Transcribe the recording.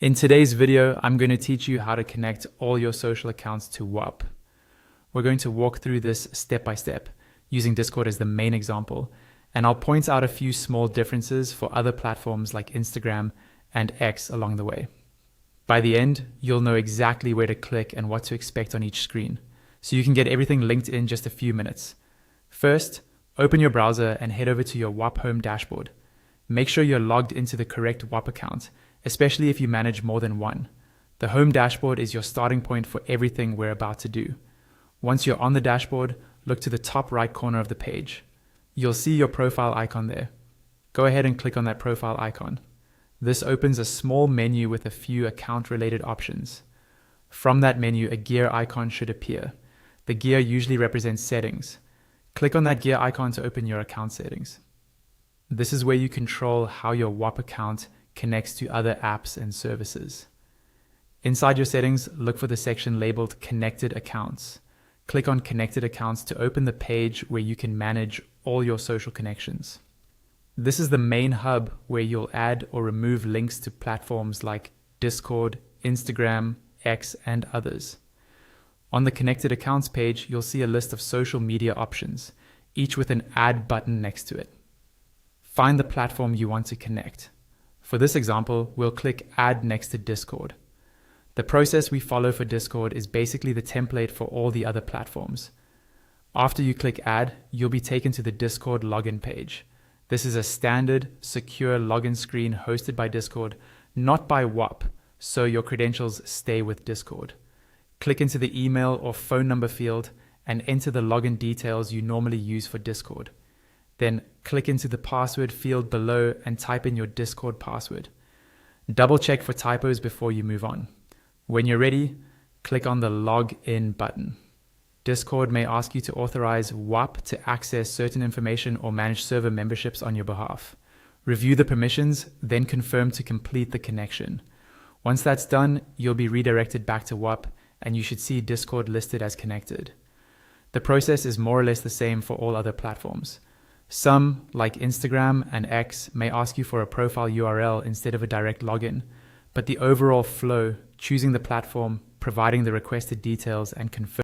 In today's video, I'm going to teach you how to connect all your social accounts to Whop. We're going to walk through this step by step, using Discord as the main example, and I'll point out a few small differences for other platforms like Instagram and X along the way. By the end, you'll know exactly where to click and what to expect on each screen, so you can get everything linked in just a few minutes. First, open your browser and head over to your Whop home dashboard. Make sure you're logged into the correct Whop account, especially if you manage more than one. The home dashboard is your starting point for everything we're about to do. Once you're on the dashboard, look to the top right corner of the page. You'll see your profile icon there. Go ahead and click on that profile icon. This opens a small menu with a few account-related options. From that menu, a gear icon should appear. The gear usually represents settings. Click on that gear icon to open your account settings. This is where you control how your Whop account connects to other apps and services. Inside your settings, look for the section labeled Connected Accounts. Click on Connected Accounts to open the page where you can manage all your social connections. This is the main hub where you'll add or remove links to platforms like Discord, Instagram, X, and others. On the Connected Accounts page, you'll see a list of social media options, each with an Add button next to it. Find the platform you want to connect. For this example, we'll click Add next to Discord. The process we follow for Discord is basically the template for all the other platforms. After you click Add, you'll be taken to the Discord login page. This is a standard, secure login screen hosted by Discord, not by Whop, so your credentials stay with Discord. Click into the email or phone number field and enter the login details you normally use for Discord. Then click into the password field below and type in your Discord password. Double check for typos before you move on. When you're ready, click on the Log In button. Discord may ask you to authorize Whop to access certain information or manage server memberships on your behalf. Review the permissions, then confirm to complete the connection. Once that's done, you'll be redirected back to Whop and you should see Discord listed as connected. The process is more or less the same for all other platforms. Some, like Instagram and X, may ask you for a profile URL instead of a direct login, but the overall flow, choosing the platform, providing the requested details, and confirming